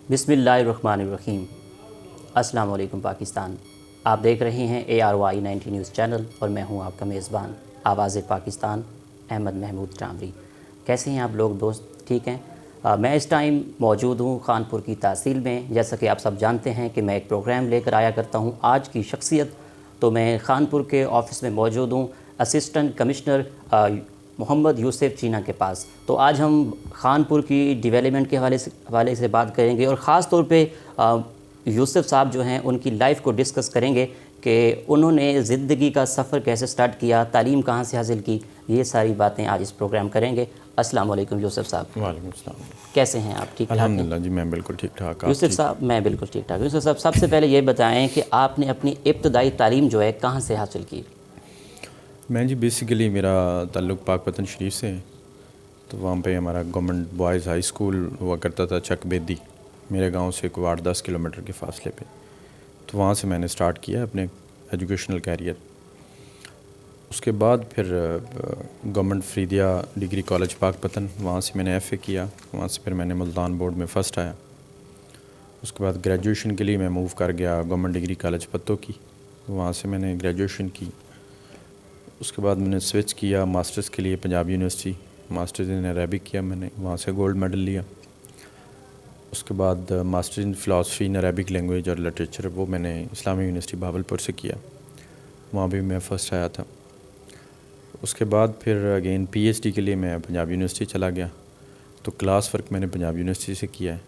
بسم اللہ الرحمن الرحیم۔ السلام علیکم پاکستان، آپ دیکھ رہے ہیں ARY 90 نیوز چینل اور میں ہوں آپ کا میزبان آواز پاکستان احمد محمود ٹامری۔ کیسے ہیں آپ لوگ دوست؟ ٹھیک ہیں؟ میں اس ٹائم موجود ہوں خانپور کی تحصیل میں۔ جیسا کہ آپ سب جانتے ہیں کہ میں ایک پروگرام لے کر آیا کرتا ہوں آج کی شخصیت، تو میں خانپور کے آفس میں موجود ہوں اسسٹنٹ کمشنر محمد یوسف چینا کے پاس۔ تو آج ہم خانپور کی ڈیولپمنٹ کے حوالے سے بات کریں گے اور خاص طور پہ یوسف صاحب جو ہیں ان کی لائف کو ڈسکس کریں گے کہ انہوں نے زندگی کا سفر کیسے سٹارٹ کیا، تعلیم کہاں سے حاصل کی، یہ ساری باتیں آج اس پروگرام کریں گے۔ السلام علیکم یوسف صاحب۔ وعلیکم السلام۔ کیسے ہیں آپ؟ ٹھیک ٹھاک ہیں؟ الحمدللہ جی، میں بالکل ٹھیک ٹھاک۔ یوسف صاحب میں بالکل ٹھیک ٹھاک۔ یوسف صاحب سب سے پہلے یہ بتائیں کہ آپ نے اپنی ابتدائی تعلیم جو ہے کہاں سے حاصل کی؟ میں جی بیسیکلی میرا تعلق پاک پتن شریف سے ہے، تو وہاں پہ ہمارا گورنمنٹ بوائز ہائی اسکول ہوا کرتا تھا چک بیدی، میرے گاؤں سے کوئی 8-10 کلومیٹر کے فاصلے پہ۔ تو وہاں سے میں نے سٹارٹ کیا اپنے ایجوکیشنل کیریئر۔ اس کے بعد پھر گورنمنٹ فریدیہ ڈگری کالج پاک پتن، وہاں سے میں نے FA کیا، وہاں سے پھر میں نے ملتان بورڈ میں فرسٹ آیا۔ اس کے بعد گریجویشن کے لیے میں موو کر گیا گورنمنٹ ڈگری کالج پتو کی، وہاں سے میں نے گریجویشن کی۔ اس کے بعد میں نے سوئچ کیا ماسٹرز کے لیے Punjab university, masters in Arabic کیا میں نے، وہاں سے گولڈ میڈل لیا۔ اس کے بعد master in philosophy in Arabic language اور لٹریچر، وہ میں نے اسلامی یونیورسٹی بہاولپور سے کیا، وہاں بھی میں فرسٹ آیا تھا۔ اس کے بعد پھر اگین PhD کے لیے میں پنجاب یونیورسٹی چلا گیا، تو کلاس ورک میں نے پنجاب یونیورسٹی سے کیا ہے،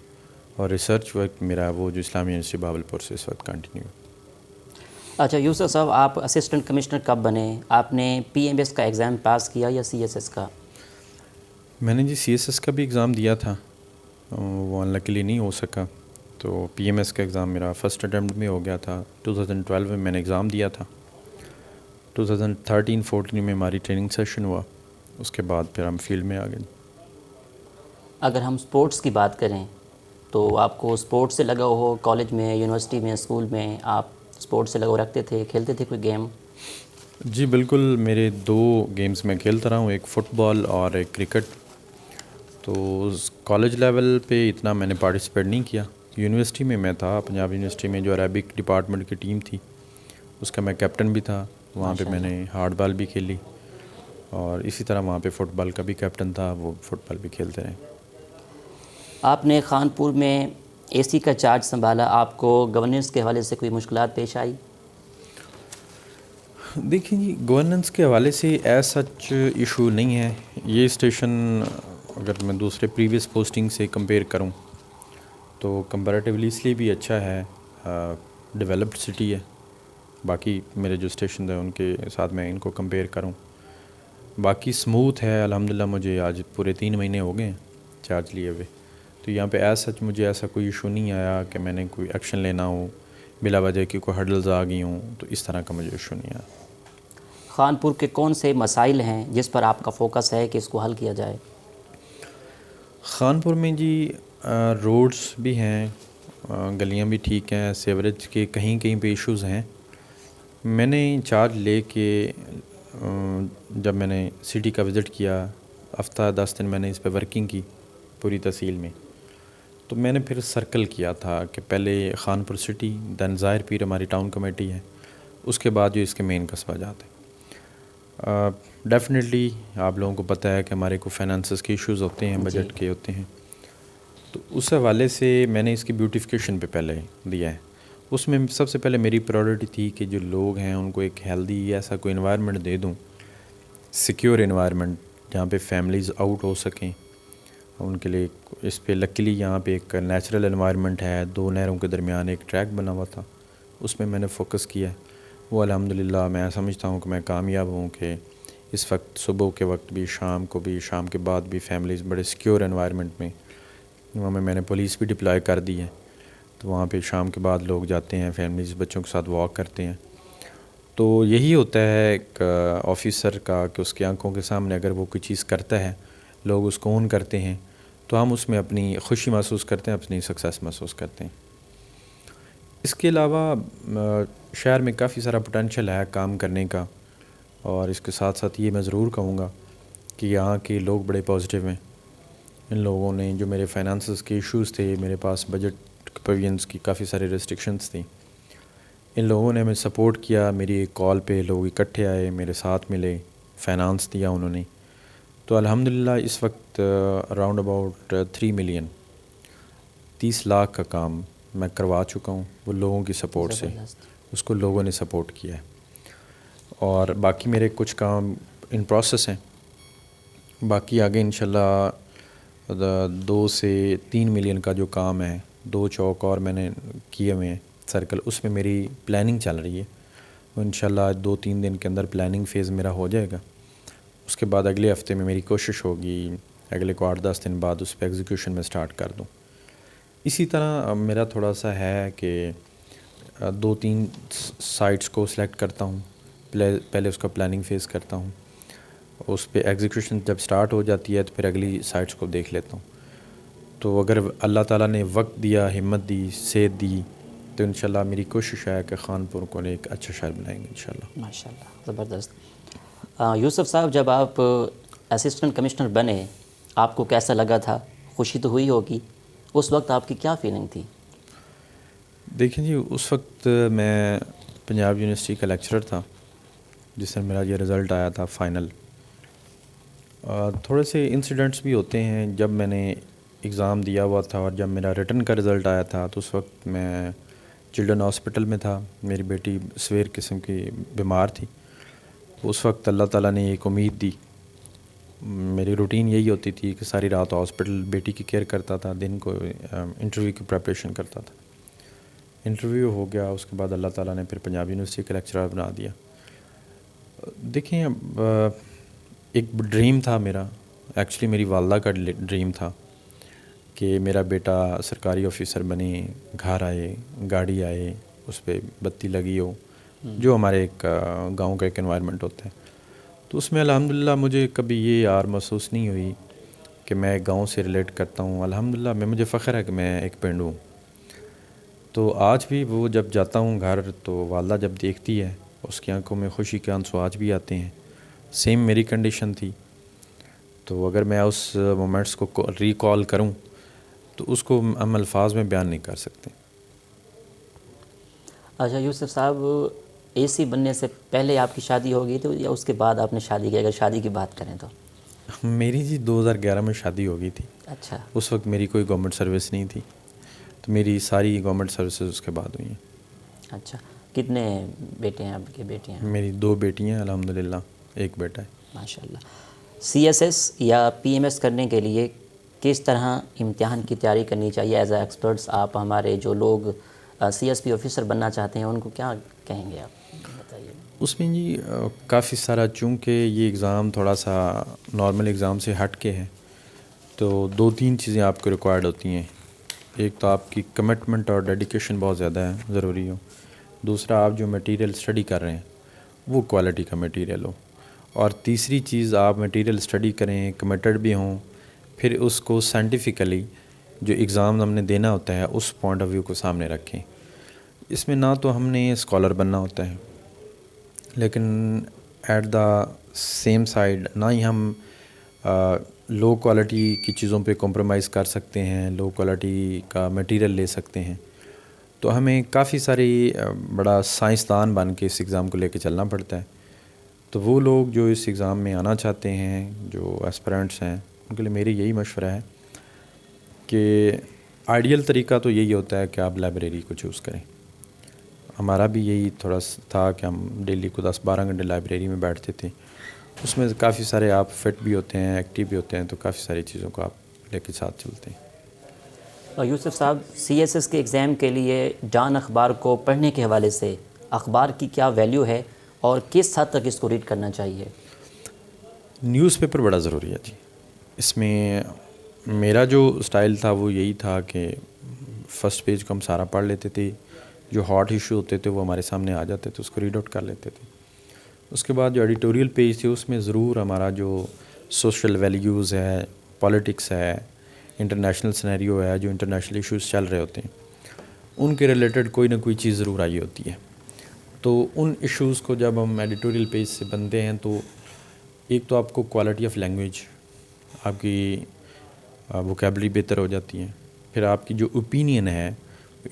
اور ریسرچ ورک میرا وہ جو اسلامی یونیورسٹی بہاولپور سے اس وقت کنٹینیو ہے۔ اچھا یوسف صاحب، آپ اسسٹنٹ کمشنر کب بنے؟ آپ نے PMS کا ایگزام پاس کیا یا CSS کا؟ میں نے جی CSS کا بھی ایگزام دیا تھا، وہ انلکیلی نہیں ہو سکا، تو PMS کا ایگزام میرا فرسٹ اٹیمپٹ میں ہو گیا تھا۔ 2012 میں نے ایگزام دیا تھا، 2013-14 میں ہماری ٹریننگ سیشن ہوا، اس کے بعد پھر ہم فیلڈ میں آ گئے۔ اگر ہم سپورٹس کی بات کریں تو آپ کو سپورٹس سے لگاؤ ہو، کالج میں، یونیورسٹی میں، اسکول میں آپ سپورٹس سے لگاؤ رکھتے تھے، کھیلتے تھے کوئی گیم؟ جی بالکل، میرے 2 گیمز میں کھیلتا رہا ہوں، ایک فٹ بال اور ایک کرکٹ۔ تو کالج لیول پہ اتنا میں نے پارٹیسپیٹ نہیں کیا، یونیورسٹی میں تھا، پنجاب یونیورسٹی میں جو عربک ڈپارٹمنٹ کی ٹیم تھی اس کا میں کیپٹن بھی تھا، وہاں پہ میں نے ہارڈ بال بھی کھیلی، اور اسی طرح وہاں پہ فٹ بال کا بھی کیپٹن تھا، وہ فٹ بال بھی کھیلتے رہے۔ آپ نے خانپور میں AC کا چارج سنبھالا، آپ کو گورننس کے حوالے سے کوئی مشکلات پیش آئی؟ دیکھیں جی، گورننس کے حوالے سے ایز سچ ایشو نہیں ہے، یہ اسٹیشن اگر میں دوسرے پریویس پوسٹنگ سے کمپیئر کروں تو کمپیریٹیولی اس لیے بھی اچھا ہے، ڈیولپڈ سٹی ہے، باقی میرے جو اسٹیشن ہیں ان کے ساتھ میں ان کو کمپیئر کروں، باقی سموتھ ہے الحمدللہ۔ مجھے آج پورے 3 مہینے ہو گئے ہیں چارج لیے ہوئے، تو یہاں پہ ایز سچ مجھے ایسا کوئی ایشو نہیں آیا کہ میں نے کوئی ایکشن لینا ہو بلا وجہ کی، کوئی ہرڈلز آ گئی ہوں، تو اس طرح کا مجھے ایشو نہیں آیا۔ خانپور کے کون سے مسائل ہیں جس پر آپ کا فوکس ہے کہ اس کو حل کیا جائے؟ خانپور میں جی روڈز بھی ہیں، گلیاں بھی ٹھیک ہیں، سیوریج کے کہیں کہیں پہ ایشوز ہیں۔ میں نے چارج لے کے جب میں نے سٹی کا وزٹ کیا، ہفتہ 10 دن میں نے اس پہ ورکنگ کی پوری تحصیل میں، تو میں نے پھر سرکل کیا تھا کہ پہلے خانپور سٹی، دین ظاہر پیر ہماری ٹاؤن کمیٹی ہے، اس کے بعد جو اس کے مین قصبہ جاتے ہیں۔ ڈیفینیٹلی آپ لوگوں کو پتہ ہے کہ ہمارے کو فائنانسز کے ایشوز ہوتے ہیں، بجٹ کے ہوتے ہیں، تو اس حوالے سے میں نے اس کی بیوٹیفیکیشن پہ پہلے دیا ہے۔ اس میں سب سے پہلے میری پرائورٹی تھی کہ جو لوگ ہیں ان کو ایک ہیلدی ایسا کوئی انوائرمنٹ دے دوں، سیکیور انوائرمنٹ جہاں پہ فیملیز آؤٹ ہو سکیں ان کے لیے۔ اس پہ لکیلی یہاں پہ ایک نیچرل انوائرمنٹ ہے، 2 نہروں کے درمیان ایک ٹریک بنا ہوا تھا، اس میں نے فوکس کیا ہے۔ وہ الحمدللہ میں سمجھتا ہوں کہ میں کامیاب ہوں کہ اس وقت صبح کے وقت بھی، شام کو بھی، شام کے بعد بھی فیملیز بڑے سیکیور انوائرمنٹ میں، وہاں میں نے پولیس بھی ڈپلائی کر دی ہے، تو وہاں پہ شام کے بعد لوگ جاتے ہیں، فیملیز بچوں کے ساتھ واک کرتے ہیں۔ تو یہی ہوتا ہے ایک آفیسر کا کہ اس کی آنکھوں کے سامنے اگر وہ کوئی چیز کرتا ہے، لوگ اس کو اون کرتے ہیں، تو ہم اس میں اپنی خوشی محسوس کرتے ہیں، اپنی سکسیس محسوس کرتے ہیں۔ اس کے علاوہ شہر میں کافی سارا پوٹینشل ہے کام کرنے کا، اور اس کے ساتھ ساتھ یہ میں ضرور کہوں گا کہ یہاں کے لوگ بڑے پازیٹیو ہیں، ان لوگوں نے جو میرے فائنانسز کے ایشوز تھے، میرے پاس بجٹ پروویژنس کی کافی ساری ریسٹرکشنس تھیں، ان لوگوں نے ہمیں سپورٹ کیا. میری ایک کال پہ لوگ اکٹھے آئے، میرے ساتھ ملے، فائنانس دیا انہوں نے. تو الحمدللہ اس وقت اراؤنڈ اباؤٹ 3 ملین 30 لاکھ کا کام میں کروا چکا ہوں، وہ لوگوں کی سپورٹ سے. اس کو لوگوں نے سپورٹ کیا ہے. اور باقی میرے کچھ کام ان پروسیس ہیں. باقی آگے انشاءاللہ 2 سے 3 ملین کا جو کام ہے، 2 چوک اور میں نے کیے ہوئے ہیں سرکل، اس میں میری پلاننگ چل رہی ہے. انشاءاللہ 2-3 دن کے اندر پلاننگ فیز میرا ہو جائے گا. اس کے بعد اگلے ہفتے میں میری کوشش ہوگی اگلے کو 8-10 دن بعد اس پہ ایگزیکیوشن میں سٹارٹ کر دوں. اسی طرح میرا تھوڑا سا ہے کہ 2-3 سائٹس کو سلیکٹ کرتا ہوں، پہلے اس کا پلاننگ فیز کرتا ہوں، اس پہ ایگزیکیوشن جب سٹارٹ ہو جاتی ہے تو پھر اگلی سائٹس کو دیکھ لیتا ہوں. تو اگر اللہ تعالیٰ نے وقت دیا، ہمت دی، صحت دی، تو انشاءاللہ میری کوشش ہے کہ خانپور کو ایک اچھا شہر بنائیں گے انشاءاللہ. ماشاءاللہ، زبردست. یوسف صاحب، جب آپ اسسٹنٹ کمشنر بنے، آپ کو کیسا لگا تھا؟ خوشی تو ہوئی ہوگی. اس وقت آپ کی کیا فیلنگ تھی؟ دیکھیں جی، اس وقت میں پنجاب یونیورسٹی کا لیکچرر تھا جس سے میرا یہ رزلٹ آیا تھا فائنل. تھوڑے سے انسیڈنٹس بھی ہوتے ہیں. جب میں نے ایگزام دیا ہوا تھا اور جب میرا ریٹن کا رزلٹ آیا تھا تو اس وقت میں چلڈرن ہاسپٹل میں تھا. میری بیٹی سویر قسم کی بیمار تھی. اس وقت اللہ تعالیٰ نے ایک امید دی. میری روٹین یہی ہوتی تھی کہ ساری رات ہاسپٹل بیٹی کی کیئر کرتا تھا، دن کو انٹرویو کی پریپریشن کرتا تھا. انٹرویو ہو گیا، اس کے بعد اللہ تعالیٰ نے پھر پنجاب یونیورسٹی کا لیکچرر بنا دیا. دیکھیں، ایک ڈریم تھا میرا، ایکچولی میری والدہ کا ڈریم تھا کہ میرا بیٹا سرکاری آفیسر بنے، گھر آئے، گاڑی آئے، اس پہ بتی لگی ہو، جو ہمارے ایک گاؤں کا ایک انوائرمنٹ ہوتا ہے. تو اس میں الحمدللہ مجھے کبھی یہ یار محسوس نہیں ہوئی کہ میں ایک گاؤں سے ریلیٹ کرتا ہوں. الحمدللہ مجھے فخر ہے کہ میں ایک پنڈو ہوں. تو آج بھی وہ جب جاتا ہوں گھر تو والدہ جب دیکھتی ہے اس کی آنکھوں میں خوشی کے آنسو آج بھی آتے ہیں. سیم میری کنڈیشن تھی. تو اگر میں اس مومنٹس کو ریکال کروں تو اس کو ہم الفاظ میں بیان نہیں کر سکتے. اچھا یوسف صاحب، اے سی بننے سے پہلے آپ کی شادی ہو گئی تھی یا اس کے بعد آپ نے شادی کی؟ اگر شادی کی بات کریں تو میری جی 2011 میں شادی ہو گئی تھی. اچھا. اس وقت میری کوئی گورنمنٹ سروس نہیں تھی، تو میری ساری گورنمنٹ سروسز اس کے بعد ہوئی ہیں. اچھا. کتنے بیٹے ہیں آپ کے، بیٹیاں ہیں؟ میری 2 بیٹی ہیں الحمدللہ، 1 بیٹا ہے. ماشاءاللہ. سی ایس ایس یا پی ایم ایس کرنے کے لیے کس طرح امتحان کی تیاری کرنی چاہیے؟ ایز اے ایکسپرٹس آپ ہمارے جو لوگ سی ایس پی آفیسر بننا چاہتے ہیں ان کو کیا کہیں گے؟ آپ بتائیے. اس میں جی کافی سارا، چونکہ یہ ایگزام تھوڑا سا نارمل ایگزام سے ہٹ کے ہے، تو 2-3 چیزیں آپ کو ریکوائرڈ ہوتی ہیں. ایک تو آپ کی کمٹمنٹ اور ڈیڈیکیشن بہت زیادہ ہے، ضروری ہو. دوسرا، آپ جو میٹیریل اسٹڈی کر رہے ہیں وہ کوالٹی کا میٹیریل ہو. اور تیسری چیز، آپ میٹیریل اسٹڈی کریں، کمیٹڈ بھی ہوں، پھر اس کو سائنٹیفیکلی جو ایگزام ہم نے دینا ہوتا ہے اس پوائنٹ آف ویو کو سامنے رکھیں. اس میں نہ تو ہم نے اسکالر بننا ہوتا ہے، لیکن ایٹ دا سیم سائڈ نہ ہی ہم لو کوالٹی کی چیزوں پہ کمپرومائز کر سکتے ہیں، لو کوالٹی کا میٹیریل لے سکتے ہیں. تو ہمیں کافی ساری بڑا سائنسدان بن کے اس ایگزام کو لے کے چلنا پڑتا ہے. تو وہ لوگ جو اس ایگزام میں آنا چاہتے ہیں، جو ایسپرنٹس ہیں، ان کے لیے میری یہی مشورہ ہے کہ آئیڈیل طریقہ تو یہی ہوتا ہے کہ آپ لائبریری کو چوز کریں. ہمارا بھی یہی تھوڑا تھا کہ ہم ڈیلی کو 10-12 گھنٹے لائبریری میں بیٹھتے تھے. اس میں کافی سارے آپ فٹ بھی ہوتے ہیں، ایکٹیو بھی ہوتے ہیں، تو کافی ساری چیزوں کو آپ لے کے ساتھ چلتے ہیں. یوسف صاحب، سی ایس ایس کے ایگزام کے لیے ڈان اخبار کو پڑھنے کے حوالے سے اخبار کی کیا ویلیو ہے اور کس حد تک اس کو ریڈ کرنا چاہیے؟ نیوز پیپر بڑا ضروری ہے جی. اس میں میرا جو سٹائل تھا وہ یہی تھا کہ فرسٹ پیج کو ہم سارا پڑھ لیتے تھے، جو ہاٹ ایشو ہوتے تھے وہ ہمارے سامنے آ جاتے تھے، اس کو ریڈ آؤٹ کر لیتے تھے. اس کے بعد جو ایڈیٹوریل پیج تھے اس میں ضرور ہمارا جو سوشل ویلیوز ہے، پولیٹکس ہے، انٹرنیشنل سینیریو ہے، جو انٹرنیشنل ایشوز چل رہے ہوتے ہیں ان کے ریلیٹڈ کوئی نہ کوئی چیز ضرور آئی ہوتی ہے. تو ان ایشوز کو جب ہم ایڈیٹوریل پیج سے بنتے ہیں تو ایک تو آپ کو کوالٹی آف لینگویج، آپ کی ووکیبلری بہتر ہو جاتی ہے. پھر آپ کی جو اوپینین ہے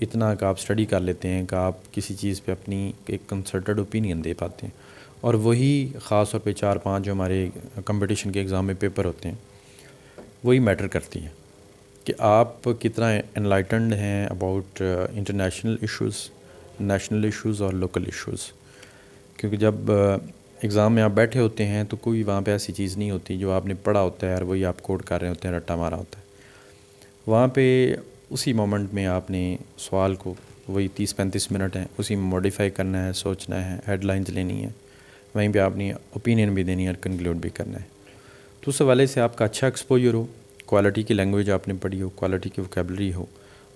اتنا کہ آپ اسٹڈی کر لیتے ہیں کہ آپ کسی چیز پہ اپنی ایک کنسلٹڈ اوپینین دے پاتے ہیں. اور وہی خاص طور پہ 4-5 جو ہمارے کمپٹیشن کے ایگزام میں پیپر ہوتے ہیں وہی میٹر کرتی ہیں کہ آپ کتنا انلائٹنڈ ہیں about international issues, national issues اور لوکل ایشوز. کیونکہ جب ایگزام میں آپ بیٹھے ہوتے ہیں تو کوئی وہاں پہ ایسی چیز نہیں ہوتی جو آپ نے پڑھا ہوتا ہے اور وہی آپ کوڈ کر رہے ہوتے ہیں, رٹا مارا ہوتا ہے. وہاں پہ اسی مومنٹ میں آپ نے سوال کو وہی 30-35 منٹ ہیں اسی میں موڈیفائی کرنا ہے, سوچنا ہے, ہیڈ لائنز لینی ہے, وہیں پہ آپ نے اوپینین بھی دینی ہے اور کنکلوڈ بھی کرنا ہے. تو اس حوالے سے آپ کا اچھا ایکسپوجر ہو, کوالٹی کی لینگویج آپ نے پڑھی ہو, کوالٹی کی ووکیبلری ہو,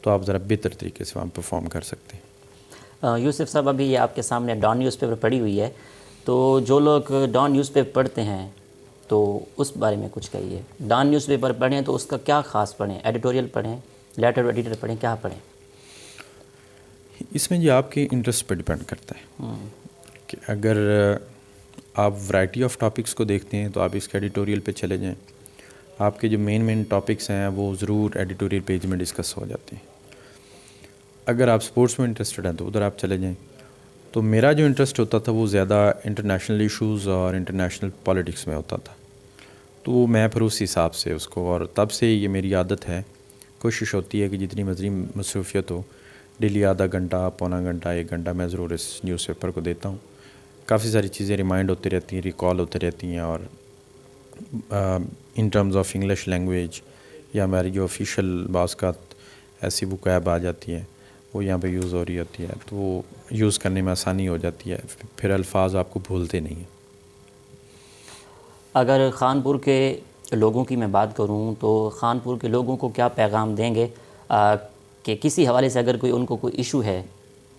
تو آپ ذرا بہتر طریقے سے وہاں پرفارم کر سکتے ہیں. یوسف صاحب ابھی یہ آپ کے سامنے ڈان نیوز پیپر پڑھی ہوئی ہے, تو جو لوگ ڈان نیوز پیپر پڑھتے ہیں تو اس بارے میں کچھ کہیے. ڈان نیوز پیپر پڑھیں تو اس کا کیا خاص پڑھیں, ایڈیٹوریل پڑھیں, لیٹر ایڈیٹر پڑھیں, کیا پڑھیں؟ اس میں یہ آپ کے انٹرسٹ پہ ڈپینڈ کرتا ہے کہ اگر آپ ورائٹی آف ٹاپکس کو دیکھتے ہیں تو آپ اس کے ایڈیٹوریل پہ چلے جائیں. آپ کے جو مین ٹاپکس ہیں وہ ضرور ایڈیٹوریل پیج میں ڈسکس ہو جاتے ہیں. اگر آپ سپورٹس میں انٹرسٹڈ ہیں تو ادھر آپ چلے جائیں. تو میرا جو انٹرسٹ ہوتا تھا وہ زیادہ انٹرنیشنل ایشوز اور انٹرنیشنل پالیٹکس میں ہوتا تھا, تو میں پھر اس حساب سے اس کو, اور تب سے یہ میری عادت ہے, کوشش ہوتی ہے کہ جتنی مرضی مصروفیت ہو ڈیلی آدھا گھنٹہ, پونا گھنٹہ, 1 گھنٹہ میں ضرور اس نیوز پیپر کو دیتا ہوں. کافی ساری چیزیں ریمائنڈ ہوتی رہتی ہیں, ریکال ہوتی رہتی ہیں, اور in terms of English language یا ہماری جو آفیشیل بعض کا ایسی وکیب آ جاتی ہے وہ یہاں پہ یوز ہو رہی ہوتی ہے, تو وہ یوز کرنے میں آسانی ہو جاتی ہے, پھر الفاظ آپ کو بھولتے نہیں ہیں. اگر خانپور کے لوگوں کی میں بات کروں تو خانپور کے لوگوں کو کیا پیغام دیں گے کہ کسی حوالے سے اگر ان کو کوئی ایشو ہے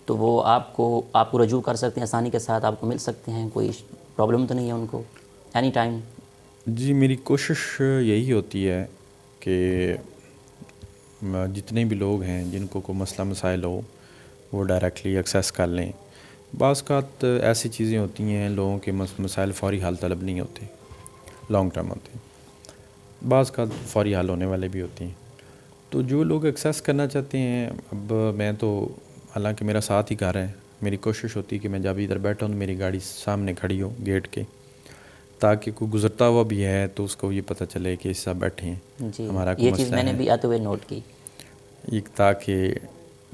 تو وہ آپ کو رجوع کر سکتے ہیں, آسانی کے ساتھ آپ کو مل سکتے ہیں, کوئی پرابلم تو نہیں ہے ان کو اینی ٹائم؟ جی, میری کوشش یہی ہوتی ہے کہ جتنے بھی لوگ ہیں جن کو کوئی مسئلہ مسائل ہو وہ ڈائریکٹلی ایکسیس کر لیں. بعض اوقات ایسی چیزیں ہوتی ہیں لوگوں کے مسائل فوری حل طلب نہیں ہوتے, لانگ ٹرم ہوتے ہیں. بعض اوقات فوری حل ہونے والے بھی ہوتے ہیں. تو جو لوگ ایکسیس کرنا چاہتے ہیں, اب میں تو حالانکہ میرا ساتھ ہی گھر ہے, میری کوشش ہوتی ہے کہ میں جب ادھر بیٹھا ہوں تو میری گاڑی سامنے کھڑی ہو گیٹ کے, تاکہ کوئی گزرتا ہوا بھی ہے تو اس کو یہ پتہ چلے کہ اس صاحب بیٹھے ہیں, جی, ہمارا کوئی یہ مسئلہ چیز میں نے ہے. بھی آتے ہوئے نوٹ کی. تاکہ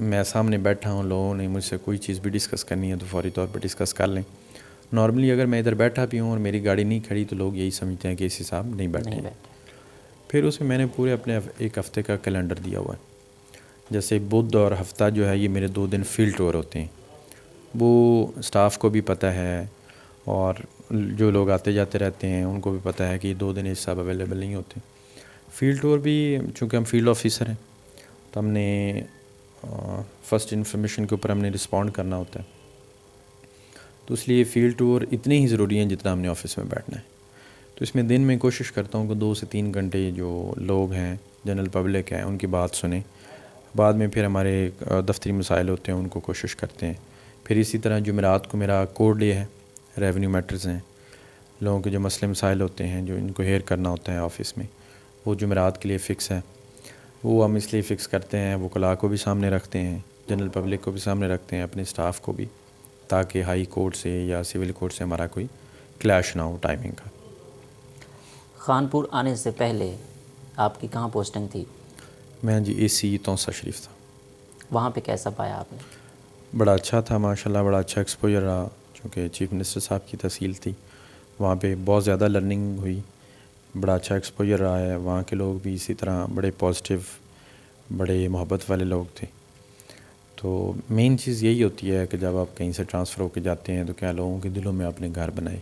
میں سامنے بیٹھا ہوں, لوگوں نے مجھ سے کوئی چیز بھی ڈسکس کرنی ہے تو فوری طور پہ ڈسکس کر لیں. نارملی اگر میں ادھر بیٹھا بھی ہوں اور میری گاڑی نہیں کھڑی تو لوگ یہی سمجھتے ہیں کہ اس حساب نہیں بیٹھے ہیں. پھر اس میں نے پورے اپنے 1 ہفتے کا کیلنڈر دیا ہوا ہے. جیسے بدھ اور ہفتہ جو ہے یہ میرے 2 دن فیلڈ ٹور ہوتے ہیں, وہ اسٹاف کو بھی پتہ ہے اور جو لوگ آتے جاتے رہتے ہیں ان کو بھی پتہ ہے کہ یہ 2 دن اس سب اویلیبل نہیں ہوتے. فیلڈ ٹور بھی چونکہ ہم فیلڈ آفیسر ہیں تو ہم نے فرسٹ انفارمیشن کے اوپر ہم نے رسپونڈ کرنا ہوتا ہے, تو اس لیے فیلڈ ٹور اتنے ہی ضروری ہیں جتنا ہم نے آفس میں بیٹھنا ہے. تو اس میں دن میں کوشش کرتا ہوں کہ 2 سے 3 گھنٹے جو لوگ ہیں, جنرل پبلک ہیں, ان کی بات سنیں. بعد میں پھر ہمارے دفتری مسائل ہوتے ہیں ان کو کوشش کرتے ہیں. پھر اسی طرح جمعرات کو میرا کوڈ ڈے ہے, ریونیو میٹرز ہیں, لوگوں کے جو مسئلے مسائل ہوتے ہیں جو ان کو ہیئر کرنا ہوتا ہے آفس میں, وہ جمعرات کے لیے فکس ہے. وہ ہم اس لیے فکس کرتے ہیں, وکلاء کو بھی سامنے رکھتے ہیں, جنرل پبلک کو بھی سامنے رکھتے ہیں, اپنے اسٹاف کو بھی, تاکہ ہائی کورٹ سے یا سول کورٹ سے ہمارا کوئی کلیش نہ ہو ٹائمنگ کا. خانپور آنے سے پہلے آپ کی کہاں پوسٹنگ تھی؟ میں جی AC توسہ شریف تھا. وہاں پہ کیسا پایا آپ نے؟ بڑا اچھا تھا ماشاءاللہ, بڑا اچھا ایکسپوجر رہا, چونکہ چیف منسٹر صاحب کی تحصیل تھی. وہاں پہ بہت زیادہ لرننگ ہوئی, بڑا اچھا ایکسپوجر رہا ہے. وہاں کے لوگ بھی اسی طرح بڑے پازیٹیو, بڑے محبت والے لوگ تھے. تو مین چیز یہی ہوتی ہے کہ جب آپ کہیں سے ٹرانسفر ہو کے جاتے ہیں تو کیا لوگوں کے دلوں میں آپ نے گھر بنائے.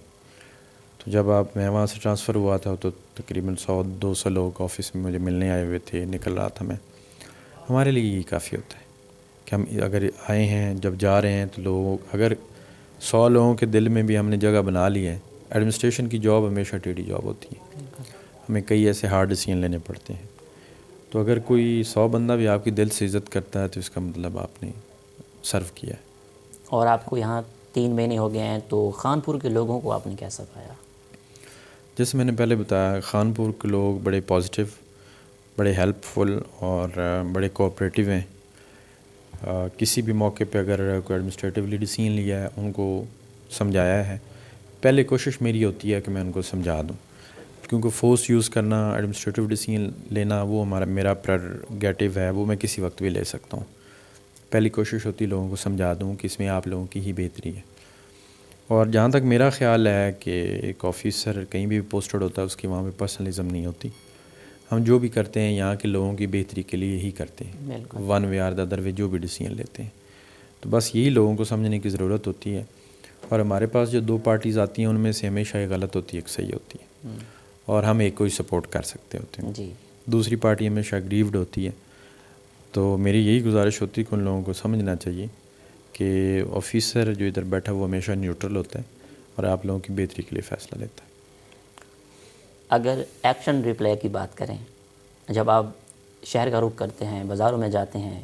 تو جب میں وہاں سے ٹرانسفر ہوا تھا تو تقریباً 100-200 لوگ آفس میں مجھے ملنے آئے ہوئے تھے, نکل رہا تھا میں. ہمارے لیے یہی کافی ہوتا ہے کہ ہم اگر آئے ہیں, جب جا رہے ہیں تو لوگ, اگر 100 لوگوں کے دل میں بھی ہم نے جگہ بنا لی ہے. ایڈمنسٹریشن کی جاب ہمیشہ ٹیڑھی جاب ہوتی ہے, ہمیں کئی ایسے ہارڈ ڈیسیژن لینے پڑتے ہیں. تو اگر کوئی 100 بندہ بھی آپ کی دل سے عزت کرتا ہے تو اس کا مطلب آپ نے سرو کیا ہے. اور آپ کو یہاں 3 مہینے ہو گئے ہیں, تو خانپور کے لوگوں کو آپ نے کیسا پایا؟ جیسے میں نے پہلے بتایا, خانپور کے لوگ بڑے پازیٹیو بڑے ہیلپ فل اور بڑے کوآپریٹیو ہیں. کسی بھی موقع پہ اگر کوئی ایڈمنسٹریٹیولی ڈیسیژن لیا ہے ان کو سمجھایا ہے. پہلے کوشش میری ہوتی ہے کہ میں ان کو سمجھا دوں، کیونکہ فورس یوز کرنا، ایڈمنسٹریٹیو ڈیسیژن لینا وہ میرا پریروگیٹو ہے، وہ میں کسی وقت بھی لے سکتا ہوں. پہلی کوشش ہوتی ہے لوگوں کو سمجھا دوں کہ اس میں آپ لوگوں کی ہی بہتری ہے. اور جہاں تک میرا خیال ہے کہ ایک آفیسر کہیں بھی پوسٹڈ ہوتا ہے اس کی وہاں پہ پرسنلزم نہیں ہوتی. ہم جو بھی کرتے ہیں یہاں کے لوگوں کی بہتری کے لیے ہی کرتے ہیں، one way or the other way جو بھی ڈیسیژن لیتے ہیں. تو بس یہی لوگوں کو سمجھنے کی ضرورت ہوتی ہے. اور ہمارے پاس جو دو پارٹیز آتی ہیں ان میں سے ہمیشہ ایک غلط ہوتی ہے ایک صحیح ہوتی ہے، اور ہم ایک کو ہی سپورٹ کر سکتے ہوتے ہیں. جی. دوسری پارٹی ہمیشہ اگریوڈ ہوتی ہے. تو میری یہی گزارش ہوتی ہے کہ ان لوگوں کو سمجھنا چاہیے کہ آفیسر جو ادھر بیٹھا وہ ہمیشہ نیوٹرل ہوتا ہے اور آپ لوگوں کی بہتری کے لیے فیصلہ لیتا ہے. اگر ایکشن ریپلے کی بات کریں، جب آپ شہر کا رخ کرتے ہیں، بازاروں میں جاتے ہیں،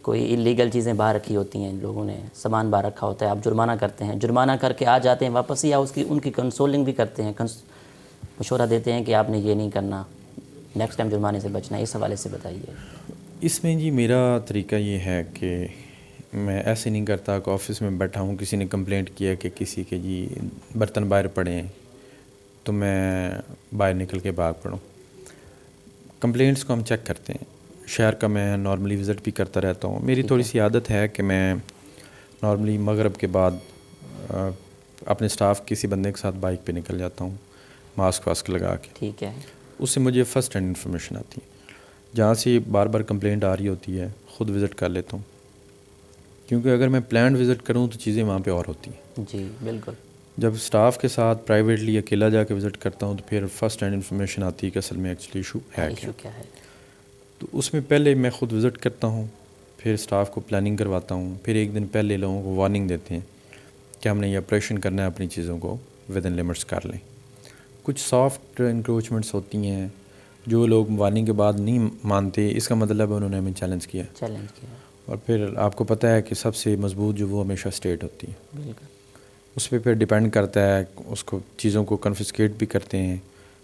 کوئی اللیگل چیزیں باہر رکھی ہوتی ہیں، لوگوں نے سامان باہر رکھا ہوتا ہے، آپ جرمانہ کرتے ہیں، جرمانہ کر کے آ جاتے ہیں واپس، یا ان کی کنسولنگ بھی کرتے ہیں، مشورہ دیتے ہیں کہ آپ نے یہ نہیں کرنا، نیکسٹ ٹائم جرمانے سے بچنا ہے، اس حوالے سے بتائیے. اس میں جی میرا طریقہ یہ ہے کہ میں ایسے نہیں کرتا کہ آفس میں بیٹھا ہوں، کسی نے کمپلینٹ کیا کہ کسی کے جی برتن باہر پڑے ہیں تو میں باہر نکل کے بھاگ پڑوں. کمپلینٹس کو ہم چیک کرتے ہیں. شہر کا میں نارملی وزٹ بھی کرتا رہتا ہوں. میری تھوڑی سی عادت ہے کہ میں نارملی مغرب کے بعد اپنے سٹاف کسی بندے کے ساتھ بائک پہ نکل جاتا ہوں ماسک واسک لگا کے. ٹھیک ہے. اس سے مجھے فرسٹ ہینڈ انفارمیشن آتی ہے. جہاں سے بار بار کمپلینٹ آ رہی ہوتی ہے خود وزٹ کر لیتا ہوں، کیونکہ اگر میں پلانڈ وزٹ کروں تو چیزیں وہاں پہ اور ہوتی ہیں. جی بالکل. جب سٹاف کے ساتھ پرائیویٹلی اکیلا جا کے وزٹ کرتا ہوں تو پھر فرسٹ ہینڈ انفارمیشن آتی ہے کہ اصل میں ایکچولی ایشو ہے کیا ہے. تو اس میں پہلے میں خود وزٹ کرتا ہوں، پھر سٹاف کو پلاننگ کرواتا ہوں، پھر ایک دن پہلے لوگوں کو وارننگ دیتے ہیں کہ ہم نے یہ آپریشن کرنا ہے، اپنی چیزوں کو ود ان لمٹس کر لیں. کچھ سافٹ انکروچمنٹس ہوتی ہیں جو لوگ وارننگ کے بعد نہیں مانتے، اس کا مطلب ہے انہوں نے ہمیں چیلنج کیا. اور پھر آپ کو پتہ ہے کہ سب سے مضبوط جو وہ ہمیشہ اسٹیٹ ہوتی ہے. بالکل. اس پہ ڈیپینڈ کرتا ہے، اس کو چیزوں کو کنفسکیٹ بھی کرتے ہیں،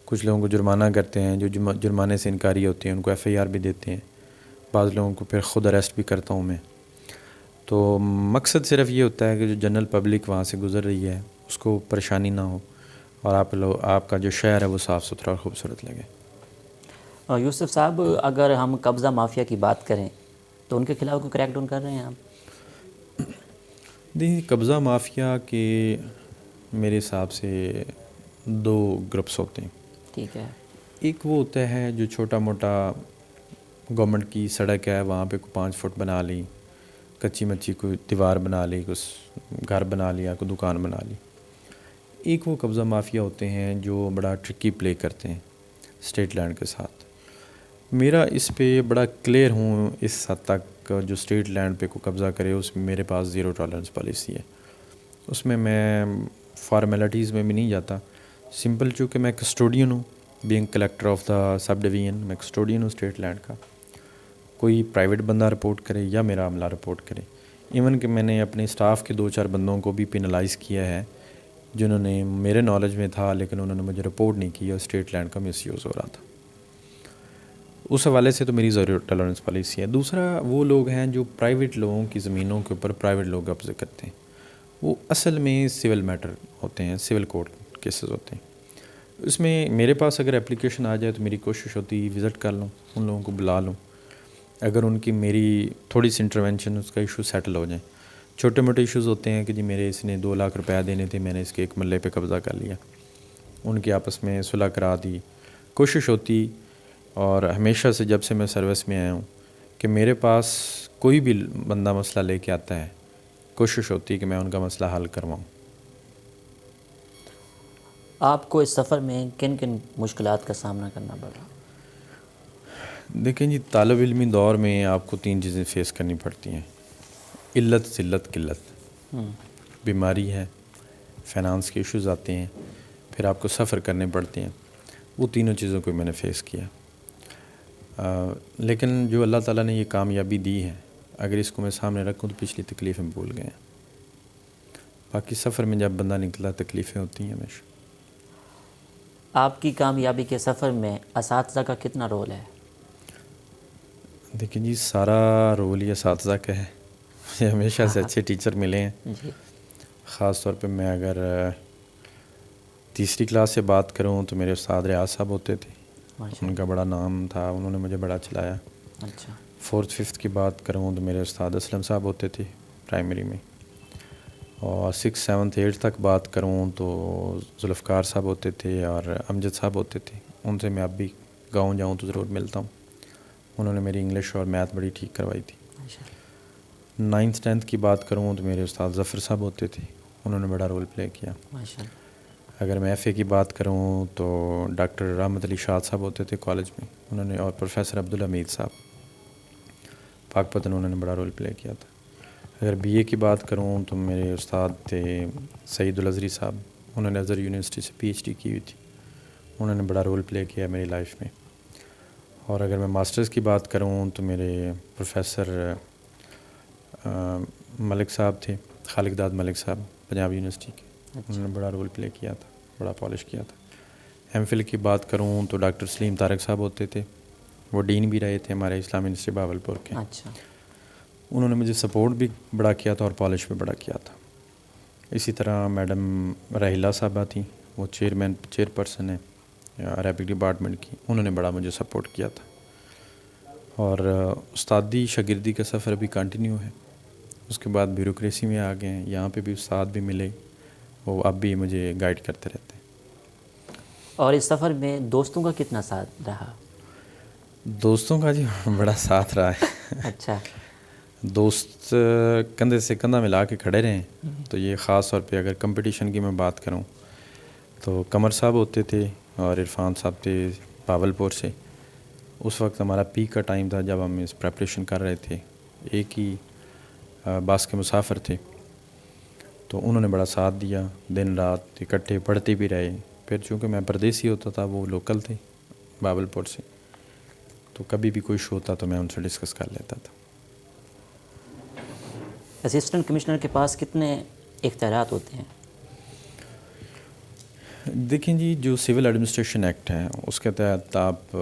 کچھ لوگوں کو جرمانہ کرتے ہیں، جو جرمانے سے انکاری ہوتے ہیں ان کو ایف آئی آر بھی دیتے ہیں، بعض لوگوں کو پھر خود اریسٹ بھی کرتا ہوں میں. تو مقصد صرف یہ ہوتا ہے کہ جو جنرل پبلک وہاں سے گزر رہی ہے اس کو پریشانی نہ ہو اور آپ کا جو شہر ہے وہ صاف ستھرا اور خوبصورت لگے. یوسف صاحب، اگر ہم قبضہ مافیا کی بات کریں تو ان کے خلاف کوئی کریک ڈاؤن کر رہے ہیں آپ؟ دیکھیے، قبضہ مافیا کے میرے حساب سے دو گروپس ہوتے ہیں. ٹھیک ہے. ایک وہ ہوتا ہے جو چھوٹا موٹا گورنمنٹ کی سڑک ہے وہاں پہ کوئی 5 فٹ بنا لی، کچی مچی کوئی دیوار بنا لی، کوئی گھر بنا لیا، کوئی دکان بنا لی. ایک وہ قبضہ مافیا ہوتے ہیں جو بڑا ٹرکی پلے کرتے ہیں اسٹیٹ لینڈ کے ساتھ. میرا اس پہ بڑا کلیئر ہوں اس حد تک، جو اسٹیٹ لینڈ پہ کوئی قبضہ کرے اس میں میرے پاس زیرو ٹالرنس پالیسی ہے. اس میں فارمیلٹیز میں بھی نہیں جاتا. سمپل چونکہ میں کسٹوڈین ہوں، being collector of the sub division, میں کسٹوڈین ہوں اسٹیٹ لینڈ کا. کوئی پرائیویٹ بندہ رپورٹ کرے یا میرا عملہ رپورٹ کرے، ایون کہ میں نے اپنے اسٹاف کے 2-4 بندوں کو بھی پینلائز کیا ہے جنہوں نے میرے نالج میں تھا لیکن انہوں نے مجھے رپورٹ نہیں کی اور اسٹیٹ لینڈ کا مس یوز ہو رہا تھا. اس حوالے سے تو میری زیرو ٹالرنس پالیسی ہے. دوسرا وہ لوگ ہیں جو پرائیویٹ لوگوں کی زمینوں کے اوپر پرائیویٹ لوگ قبضے کرتے ہیں. وہ اصل میں سول میٹر ہوتے ہیں، سول کورٹ کیسز ہوتے ہیں. اس میں میرے پاس اگر اپلیکیشن آ جائے تو میری کوشش ہوتی ہے وزٹ کر لوں، ان لوگوں کو بلا لوں، اگر ان کی میری تھوڑی سی انٹرونشن اس کا ایشو سیٹل ہو جائیں. چھوٹے موٹے ایشوز ہوتے ہیں کہ جی میرے اس نے 2 لاکھ روپیہ دینے تھے، میں نے اس کے 1 مرلے پہ قبضہ کر لیا، ان کی آپس میں صلح کرا دی. کوشش ہوتی، اور ہمیشہ سے جب سے میں سروس میں آیا ہوں، کہ میرے پاس کوئی بھی بندہ مسئلہ لے کے آتا ہے کوشش ہوتی ہے کہ میں ان کا مسئلہ حل کرواؤں. آپ کو اس سفر میں کن کن مشکلات کا سامنا کرنا پڑا؟ دیکھیں جی، طالب علمی دور میں آپ کو 3 چیزیں فیس کرنی پڑتی ہیں: علت، ذلت، قلت. بیماری ہے، فائنانس کے ایشوز آتے ہیں، پھر آپ کو سفر کرنے پڑتے ہیں. وہ تینوں چیزوں کو میں نے فیس کیا. لیکن جو اللہ تعالیٰ نے یہ کامیابی دی ہے، اگر اس کو میں سامنے رکھوں تو پچھلی تکلیفیں بھول گئے ہیں. باقی سفر میں جب بندہ نکلا تکلیفیں ہوتی ہیں ہمیشہ. آپ کی کامیابی کے سفر میں اساتذہ کا کتنا رول ہے؟ دیکھیں جی، سارا رول یہ اساتذہ کا ہے. مجھے ہمیشہ سے اچھے ٹیچر ملے ہیں. جی خاص طور پہ میں اگر تیسری کلاس سے بات کروں تو میرے استاد ریاض صاحب ہوتے تھے. ماشاء ان کا بڑا نام تھا، انہوں نے مجھے بڑا چلایا. اللہ. اچھا. 4th 5th کی بات کروں تو میرے استاد اسلم صاحب ہوتے تھے پرائمری میں. اور 6th 7th 8th تک بات کروں تو ذوالفقار صاحب ہوتے تھے اور امجد صاحب ہوتے تھے. ان سے میں اب بھی گاؤں جاؤں تو ضرور ملتا ہوں. انہوں نے میری انگلش اور میتھ بڑی ٹھیک کروائی تھی. ماشاء اللہ. 9th 10th کی بات کروں تو میرے استاد ظفر صاحب ہوتے تھے، انہوں نے بڑا رول پلے کیا. ماشاء اللہ. اگر میں ایف اے کی بات کروں تو ڈاکٹر رحمت علی شاد صاحب ہوتے تھے کالج میں، انہوں نے، اور پروفیسر عبدالحمید صاحب پاک پتن، انہوں نے بڑا رول پلے کیا تھا. اگر بی اے کی بات کروں تو میرے استاد تھے سعید الازری صاحب، انہوں نے ازہر یونیورسٹی سے پی ایچ ڈی کی ہوئی تھی. انہوں نے بڑا رول پلے کیا میری لائف میں. اور اگر میں ماسٹرز کی بات کروں تو میرے پروفیسر ملک صاحب تھے، خالق داد ملک صاحب پنجاب یونیورسٹی کے. انہوں نے بڑا رول پلے کیا تھا، بڑا پالش کیا تھا. ایم فل کی بات کروں تو ڈاکٹر سلیم طارق صاحب ہوتے تھے، وہ ڈین بھی رہے تھے ہمارے اسلامی یونیورسٹی بہاولپور کے. اچھا. انہوں نے مجھے سپورٹ بھی بڑا کیا تھا اور پالش بھی بڑا کیا تھا. اسی طرح میڈم راہیلہ صاحبہ تھیں، وہ چیئر پرسن ہیں عربک ڈپارٹمنٹ کی، انہوں نے بڑا مجھے سپورٹ کیا تھا. اور استادی شاگردی کا سفر بھی کنٹینیو ہے. اس کے بعد بیوروکریسی میں آ گئے ہیں، یہاں پہ بھی استاد بھی ملے، وہ اب بھی مجھے گائیڈ کرتے رہتے ہیں. اور اس سفر میں دوستوں کا کتنا ساتھ رہا؟ دوستوں کا جی بڑا ساتھ رہا ہے. اچھا. دوست کندھے سے کندھا ملا کے کھڑے رہے ہیں. تو یہ خاص طور پہ اگر کمپٹیشن کی میں بات کروں تو قمر صاحب ہوتے تھے اور عرفان صاحب تھے بہاولپور سے. اس وقت ہمارا پیک کا ٹائم تھا جب ہم اس پریپریشن کر رہے تھے، ایک ہی باس کے مسافر تھے. تو انہوں نے بڑا ساتھ دیا، دن رات اکٹھے پڑھتے بھی رہے. پھر چونکہ میں پردیسی ہوتا تھا، وہ لوکل تھے بہاولپور سے، تو کبھی بھی کوئی ایشو ہوتا تو میں ان سے ڈسکس کر لیتا تھا. اسسٹنٹ کمشنر کے پاس کتنے اختیارات ہوتے ہیں؟ دیکھیں جی، جو سول ایڈمنسٹریشن ایکٹ ہے اس کے تحت آپ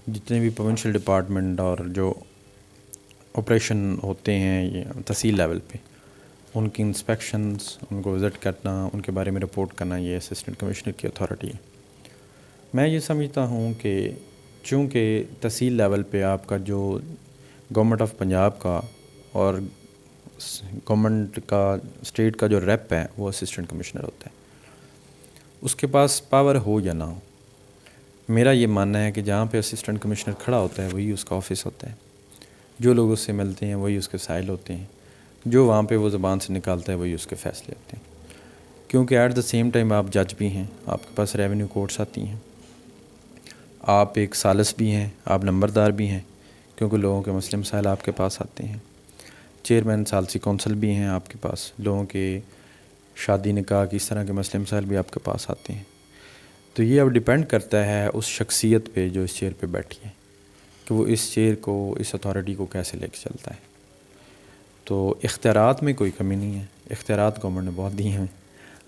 جتنے بھی پروونشل ڈپارٹمنٹ اور جو آپریشن ہوتے ہیں یہ تحصیل لیول پہ، ان کی انسپیکشنز، ان کو وزٹ کرنا، ان کے بارے میں رپورٹ کرنا، یہ اسسٹنٹ کمشنر کی اتھارٹی ہے. میں یہ سمجھتا ہوں کہ چونکہ تحصیل لیول پہ آپ کا جو گورنمنٹ آف پنجاب کا اور گورنمنٹ کا اسٹیٹ کا جو ریپ ہے وہ اسسٹنٹ کمشنر ہوتا ہے، اس کے پاس پاور ہو یا نہ ہو. میرا یہ ماننا ہے کہ جہاں پہ اسسٹنٹ کمشنر کھڑا ہوتا ہے وہی اس کا آفس ہوتا ہے. جو لوگ اس سے ملتے ہیں وہی اس کے سائل ہوتے ہیں، جو وہاں پہ وہ زبان سے نکالتا ہے وہی اس کے فیصلے ہوتے ہیں. کیونکہ ایٹ دا سیم ٹائم آپ جج بھی ہیں، آپ کے پاس ریونیو کورٹس آتی ہیں، آپ ایک سالس بھی ہیں، آپ نمبردار بھی ہیں، کیونکہ لوگوں کے مسئلے مسائل آپ کے پاس آتے ہیں. چیئرمین ثالثی کونسل بھی ہیں آپ کے پاس، لوگوں کے شادی نکاح کی اس طرح کے مسئلے مسائل بھی آپ کے پاس آتے ہیں. تو یہ اب ڈیپینڈ کرتا ہے اس شخصیت پہ جو اس چیئر پہ بیٹھی ہے کہ وہ اس چیئر کو، اس اتھارٹی کو کیسے لے کے چلتا ہے. تو اختیارات میں کوئی کمی نہیں ہے، اختیارات گورنمنٹ نے بہت دیے ہیں،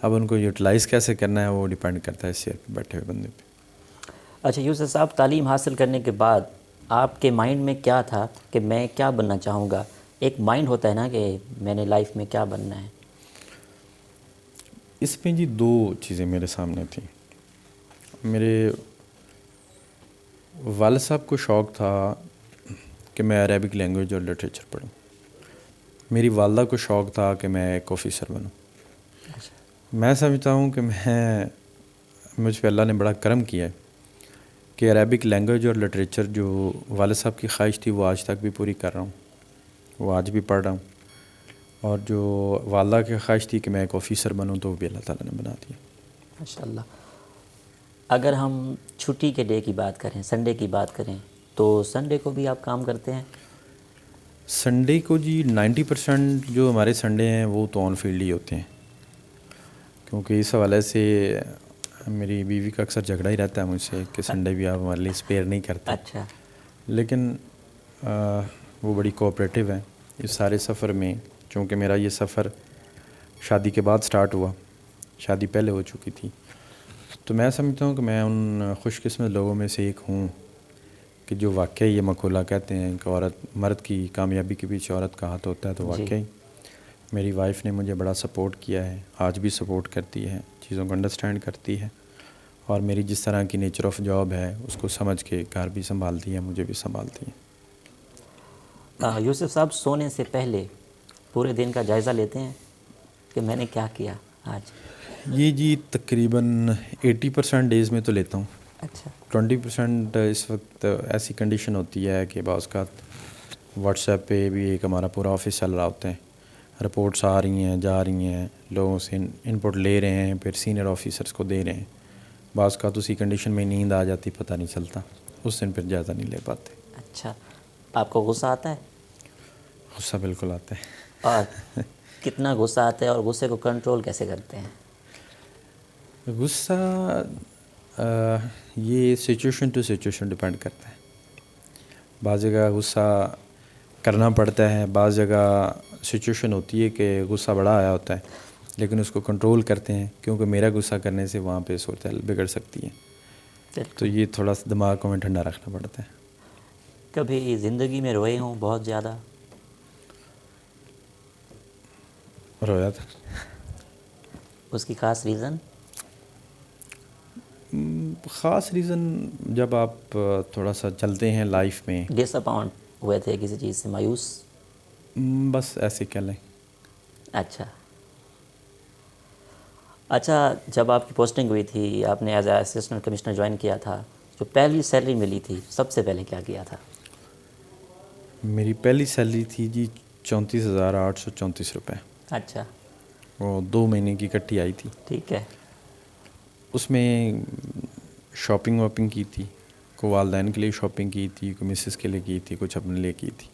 اب ان کو یوٹیلائز کیسے کرنا ہے وہ ڈیپینڈ کرتا ہے اس چیئر پہ بیٹھے ہوئے بندے پہ. اچھا یوسف صاحب، تعلیم حاصل کرنے کے بعد آپ کے مائنڈ میں کیا تھا کہ میں کیا بننا چاہوں گا؟ ایک مائنڈ ہوتا ہے نا کہ میں نے لائف میں کیا بننا ہے. اس میں جی دو چیزیں میرے سامنے تھیں. میرے والد صاحب کو شوق تھا کہ میں عربک لینگویج اور لٹریچر پڑھوں. میری والدہ کو شوق تھا کہ میں ایک آفیسر بنوں. میں سمجھتا ہوں کہ مجھ پہ اللہ نے بڑا کرم کیا ہے کہ عربک لینگویج اور لٹریچر جو والد صاحب کی خواہش تھی وہ آج تک بھی پوری کر رہا ہوں، وہ آج بھی پڑھ رہا ہوں. اور جو والدہ کی خواہش تھی کہ میں ایک آفیسر بنوں تو وہ بھی اللہ تعالیٰ نے بنا دیا. ماشاء اللہ. اگر ہم چھٹی کے ڈے کی بات کریں، سنڈے کی بات کریں، تو سنڈے کو بھی آپ کام کرتے ہیں؟ سنڈے کو جی 90% جو ہمارے سنڈے ہیں وہ تو آن فیلڈ ہی ہوتے ہیں، کیونکہ اس حوالے سے میری بیوی کا اکثر جھگڑا ہی رہتا ہے مجھ سے کہ سنڈے بھی آپ ہمارے لیے اسپیئر نہیں کرتے. اچھا. لیکن وہ بڑی کوآپریٹیو ہیں اس سارے سفر میں. چونکہ میرا یہ سفر شادی کے بعد سٹارٹ ہوا، شادی پہلے ہو چکی تھی، تو میں سمجھتا ہوں کہ میں ان خوش قسمت لوگوں میں سے ایک ہوں کہ جو واقعی یہ مقولہ کہتے ہیں کہ عورت مرد کی کامیابی کے پیچھے عورت کا ہاتھ ہوتا ہے، تو واقعی میری وائف نے مجھے بڑا سپورٹ کیا ہے، آج بھی سپورٹ کرتی ہے، چیزوں کو انڈرسٹینڈ کرتی ہے، اور میری جس طرح کی نیچر آف جاب ہے اس کو سمجھ کے گھر بھی سنبھالتی ہے، مجھے بھی سنبھالتی ہے۔ یوسف صاحب سونے سے پہلے پورے دن کا جائزہ لیتے ہیں کہ میں نے کیا کیا آج؟ یہ جی تقریباً 80% ڈیز میں تو لیتا ہوں، اچھا 20% اس وقت ایسی کنڈیشن ہوتی ہے کہ بعض اوقات واٹس ایپ پہ بھی ایک ہمارا پورا آفس چل رہا ہوتا ہے، رپورٹس آ رہی ہیں جا رہی ہیں، لوگوں سے ان پٹ لے رہے ہیں، پھر سینئر آفیسرس کو دے رہے ہیں، بعض اوقات اسی کنڈیشن میں نیند آ جاتی، پتہ نہیں چلتا، اس دن پھر جائزہ نہیں لے پاتے۔ اچھا، آپ کو غصہ آتا ہے؟ غصہ بالکل آتا ہے۔ اور کتنا غصہ آتا ہے اور غصے کو کنٹرول کیسے کرتے ہیں؟ غصہ یہ سچویشن ٹو سچویشن ڈپینڈ کرتا ہے، بعض جگہ غصہ کرنا پڑتا ہے، بعض جگہ سچویشن ہوتی ہے کہ غصہ بڑا آیا ہوتا ہے لیکن اس کو کنٹرول کرتے ہیں، کیونکہ میرا غصہ کرنے سے وہاں پہ صورتحال بگڑ سکتی ہے، تو یہ تھوڑا سا دماغ کو میں ٹھنڈا رکھنا پڑتا ہے۔ کبھی زندگی میں روئے ہوں بہت زیادہ؟ رویا تھا۔ اس کی خاص ریزن؟ خاص ریزن جب آپ تھوڑا سا چلتے ہیں لائف میں، ڈس اپاؤنٹ ہوئے تھے کسی چیز سے، مایوس؟ بس ایسے کہہ لیں۔ اچھا، جب آپ کی پوسٹنگ ہوئی تھی، آپ نے as a assistant commissioner join کیا تھا، جو پہلی سیلری ملی تھی سب سے پہلے کیا کیا تھا؟ میری پہلی سیلری تھی جی 34,834 روپے، اچھا، وہ 2 مہینے کی اکٹھی آئی تھی۔ ٹھیک ہے۔ اس میں شاپنگ واپنگ کی تھی، کو والدین کے لیے شاپنگ کی تھی، کو مسز کے لیے کی تھی، کچھ اپنے لیے کی تھی،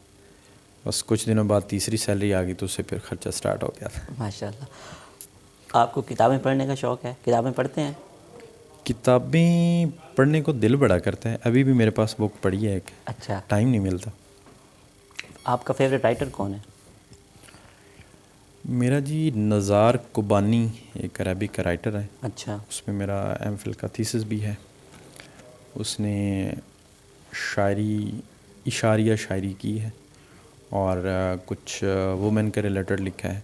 بس کچھ دنوں بعد تیسری سیلری آ گئی تو اس سے پھر خرچہ سٹارٹ ہو گیا تھا۔ ماشاء اللہ۔ آپ کو کتابیں پڑھنے کا شوق ہے؟ کتابیں پڑھتے ہیں؟ کتابیں پڑھنے کو دل بڑا کرتا ہے، ابھی بھی میرے پاس بک پڑھی ہے ایک، اچھا، ٹائم نہیں ملتا۔ آپ کا فیوریٹ رائٹر کون ہے؟ میرا جی نزار قبانی ایک عربک کا رائٹر ہے، اچھا، اس میں میرا ایم فل کا تھیسس بھی ہے، اس نے شاعری اشاریہ شاعری کی ہے اور کچھ وومن کے ریلیٹڈ لکھا ہے،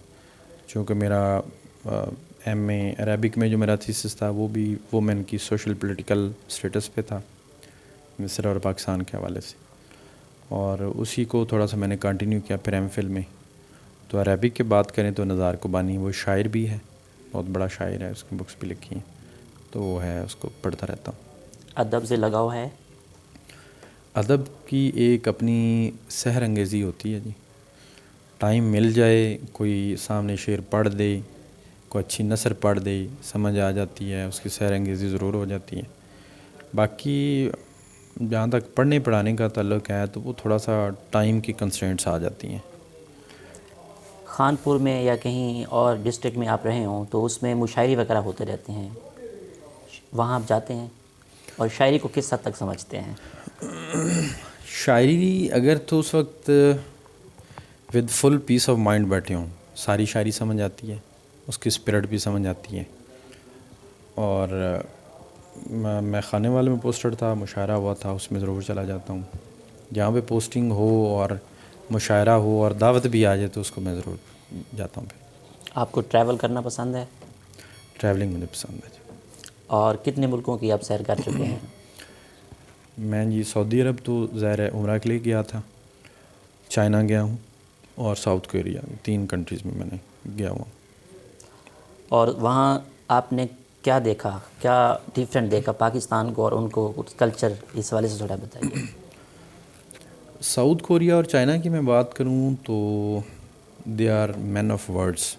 چونکہ میرا ایم اے عربک میں جو میرا تھیسس تھا وہ بھی وومن کی سوشل پولیٹیکل سٹیٹس پہ تھا، مصر اور پاکستان کے حوالے سے، اور اسی کو تھوڑا سا میں نے کنٹینیو کیا پھر ایم فل میں۔ تو عربک کی بات کریں تو نزار قبانی وہ شاعر بھی ہے، بہت بڑا شاعر ہے، اس کی بکس بھی لکھی ہیں، تو وہ ہے، اس کو پڑھتا رہتا ہوں۔ ادب سے لگاؤ ہے؟ ادب کی ایک اپنی سحر انگیزی ہوتی ہے جی، ٹائم مل جائے کوئی سامنے شعر پڑھ دے، کوئی اچھی نثر پڑھ دے، سمجھ آ جاتی ہے، اس کی سحر انگیزی ضرور ہو جاتی ہے۔ باقی جہاں تک پڑھنے پڑھانے کا تعلق ہے تو وہ تھوڑا سا ٹائم کی کنسٹرینٹس آ جاتی ہیں۔ خانپور میں یا کہیں اور ڈسٹرکٹ میں آپ رہے ہوں تو اس میں مشاعری وغیرہ ہوتے رہتے ہیں، وہاں آپ جاتے ہیں اور شاعری کو کس حد تک سمجھتے ہیں؟ شاعری اگر تو اس وقت with full peace of mind بیٹھے ہوں، ساری شاعری سمجھ آتی ہے، اس کی اسپرٹ بھی سمجھ آتی ہے، اور میں خانے والے میں پوسٹڈ تھا، مشاعرہ ہوا تھا، اس میں ضرور چلا جاتا ہوں، جہاں پہ پوسٹنگ ہو اور مشاعرہ ہو اور دعوت بھی آ جائے تو اس کو میں ضرور جاتا ہوں۔ پھر آپ کو ٹریول کرنا پسند ہے؟ ٹریولنگ مجھے پسند ہے جی۔ اور کتنے ملکوں کی آپ سیر کر چکے ہیں؟ میں جی سعودی عرب تو ظاہر ہے عمرہ کے لیے گیا تھا، چائنا گیا ہوں، اور ساؤتھ کوریا، 3 کنٹریز میں نے گیا ہوں۔ اور وہاں آپ نے کیا دیکھا، کیا ڈیفرنٹ دیکھا پاکستان کو اور ان کو کلچر، اس والے سے تھوڑا بتائیے۔ ساؤتھ کوریا اور چائنا کی میں بات کروں تو they are men of words,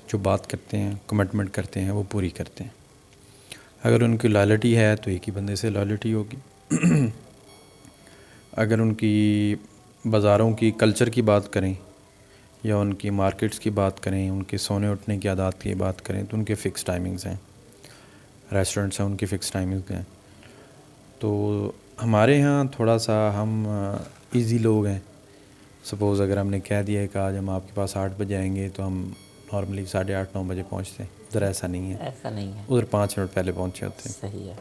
جو بات کرتے ہیں، کمٹمنٹ کرتے ہیں، وہ پوری کرتے ہیں۔ اگر ان کی لائلٹی ہے تو ایک ہی بندے سے لائلٹی ہوگی، اگر ان کی بازاروں کی کلچر کی بات کریں یا ان کی مارکیٹس کی بات کریں، ان کے سونے اٹھنے کی عادات کی بات کریں تو ان کے فکس ٹائمنگز ہیں، ریسٹورنٹس ہیں ان کی فکس ٹائمنگز ہیں۔ تو ہمارے ہاں تھوڑا سا ہم ایزی لوگ ہیں، سپوز اگر ہم نے کہہ دیا کہ آج ہم آپ کے پاس 8 بجے آئیں گے تو ہم نارملی 8:30 9 بجے پہنچتے ہیں، ادھر ایسا نہیں ہے، ایسا نہیں ہے، ادھر 5 منٹ پہلے پہنچے ہوتے ہیں۔ صحیح ہے۔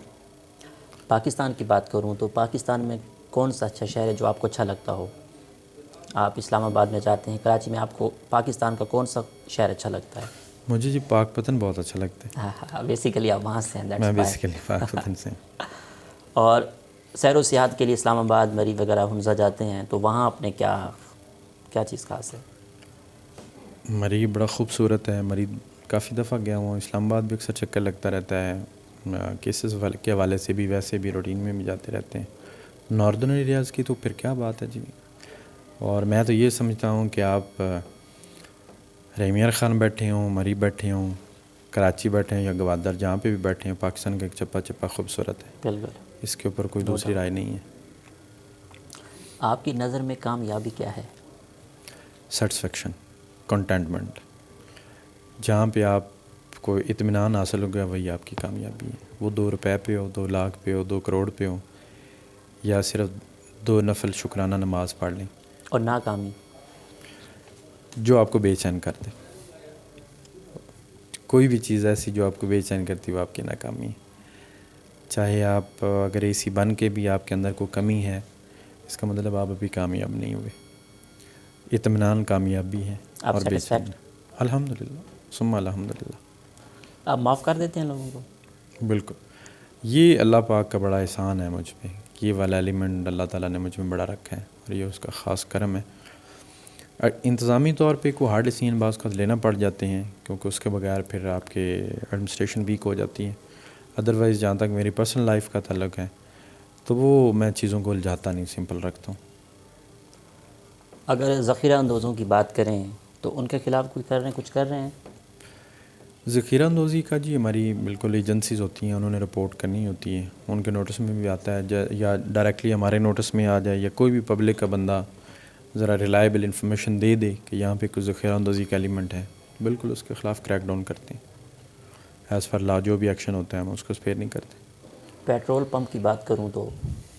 پاکستان کی بات کروں تو پاکستان میں کون سا اچھا شہر ہے جو آپ کو اچھا لگتا ہو؟ آپ اسلام آباد میں جاتے ہیں، کراچی میں، آپ کو پاکستان کا کون سا شہر اچھا لگتا ہے؟ مجھے جی پاک پتن بہت اچھا لگتا ہے. ہاں بیسیکلی آپ وہاں سے ہیں، میں دیٹس بیسیکلی پاک پتن سے. اور سیر و سیاحت کے لیے اسلام آباد، مری وغیرہ حمزہ جاتے ہیں تو وہاں آپ نے کیا چیز خاص ہے؟ مری بڑا خوبصورت ہے. مری کافی دفعہ گیا ہوں. اسلام آباد بھی اکثر چکر لگتا رہتا ہے. کیسز کے حوالے سے بھی، ویسے بھی روٹین میں بھی جاتے رہتے ہیں. ناردرن ایریاز کی تو پھر کیا بات ہے جی. اور میں تو یہ سمجھتا ہوں کہ آپ رحمیار خان بیٹھے ہوں، مری بیٹھے ہوں، کراچی بیٹھے ہیں یا گوادر، جہاں پہ بھی بیٹھے ہیں، پاکستان کا ایک چپا چپا خوبصورت ہے. بالکل. اس کے اوپر کوئی دوسری رائے نہیں ہے. آپ کی نظر میں کامیابی کیا ہے؟ Satisfaction, contentment. جہاں پہ آپ کو اطمینان حاصل ہو گیا وہی آپ کی کامیابی ہے. وہ 2 روپے پہ ہو، 2 لاکھ پہ ہو، 2 کروڑ پہ ہو، یا صرف 2 نفل شکرانہ نماز پڑھ لیں. اور ناکامی؟ جو آپ کو بے چین کر دے. کوئی بھی چیز ایسی جو آپ کو بے چین کرتی وہ آپ کی ناکامی ہے. چاہے آپ اگر ایسی بن کے بھی آپ کے اندر کوئی کمی ہے، اس کا مطلب آپ ابھی کامیاب نہیں ہوئے. اطمینان کامیابی ہے. آپ اور بے چین. سیٹسفیکٹ؟ الحمدللہ ثم الحمدللہ. آپ معاف کر دیتے ہیں لوگوں کو؟ بالکل. یہ اللہ پاک کا بڑا احسان ہے مجھ پہ. یہ والا ایلیمنٹ اللہ تعالیٰ نے مجھ میں بڑا رکھا ہے اور یہ اس کا خاص کرم ہے. انتظامی طور پہ کوئی ہارڈ ڈیسیژن بعض کا لینا پڑ جاتے ہیں، کیونکہ اس کے بغیر پھر آپ کے ایڈمنسٹریشن ویک ہو جاتی ہے. ادروائز جہاں تک میری پرسنل لائف کا تعلق ہے تو وہ میں چیزوں کو الجھاتا نہیں، سمپل رکھتا ہوں. اگر ذخیرہ اندوزوں کی بات کریں تو ان کے خلاف کچھ کر رہے ہیں؟ ذخیرہ اندوزی کا جی ہماری بالکل ایجنسیز ہوتی ہیں، انہوں نے رپورٹ کرنی ہوتی ہے. ان کے نوٹس میں بھی آتا ہے، یا ڈائریکٹلی ہمارے نوٹس میں آ جائے، یا کوئی بھی پبلک کا بندہ ذرا ریلائبل انفارمیشن دے دے کہ یہاں پہ کوئی ذخیرہ اندوزی کا ایلیمنٹ ہے، بالکل اس کے خلاف کریک ڈاؤن کرتے ہیں. ایز فار لا جو بھی ایکشن ہوتا ہے ہم اس کو اسپیئر نہیں کرتے. پیٹرول پمپ کی بات کروں تو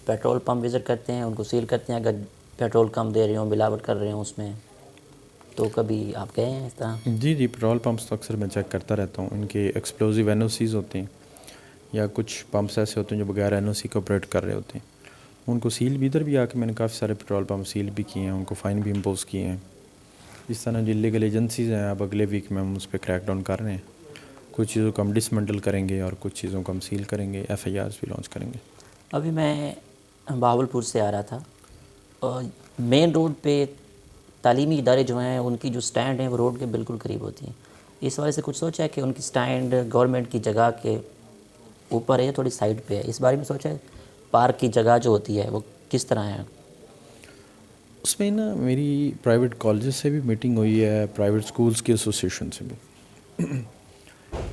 پیٹرول پمپ وزٹ کرتے ہیں، ان کو سیل کرتے ہیں اگر پیٹرول کم دے رہے ہوں، ملاوٹ کر رہے ہوں اس میں، تو کبھی آپ گئے ہیں اس طرح؟ جی پیٹرول پمپس تو اکثر میں چیک کرتا رہتا ہوں. ان کے ایکسپلوزیو این او سیز ہوتے ہیں، یا کچھ پمپس ایسے ہوتے ہیں جو بغیر این او سی کو آپریٹ کر رہے ہوتے ہیں. ان کو سیل بھی، ادھر بھی آ کے میں نے کافی سارے پیٹرول پمپ سیل بھی کیے ہیں، ان کو فائن بھی امپوز کیے ہیں. اس طرح جو لیگل ایجنسیز ہیں، اب اگلے ویک میں ہم اس پہ کریک ڈاؤن کر رہے ہیں. کچھ چیزوں کو ہم ڈسمنٹل کریں گے اور کچھ چیزوں کو ہم سیل کریں گے. ایف آئی آرز بھی لانچ کریں گے. ابھی میں بہاولپور سے آ رہا تھا اور مین روڈ پہ تعلیمی ادارے جو ہیں ان کی جو سٹینڈ ہیں وہ روڈ کے بالکل قریب ہوتی ہیں. اس وجہ سے کچھ سوچا ہے کہ ان کی سٹینڈ گورنمنٹ کی جگہ کے اوپر ہے، تھوڑی سائڈ پہ ہے، اس بارے میں سوچا ہے؟ پارک کی جگہ جو ہوتی ہے وہ کس طرح ہے؟ اس میں نا میری پرائیویٹ کالجز سے بھی میٹنگ ہوئی ہے، پرائیویٹ سکولز کی ایسوسیشن سے بھی.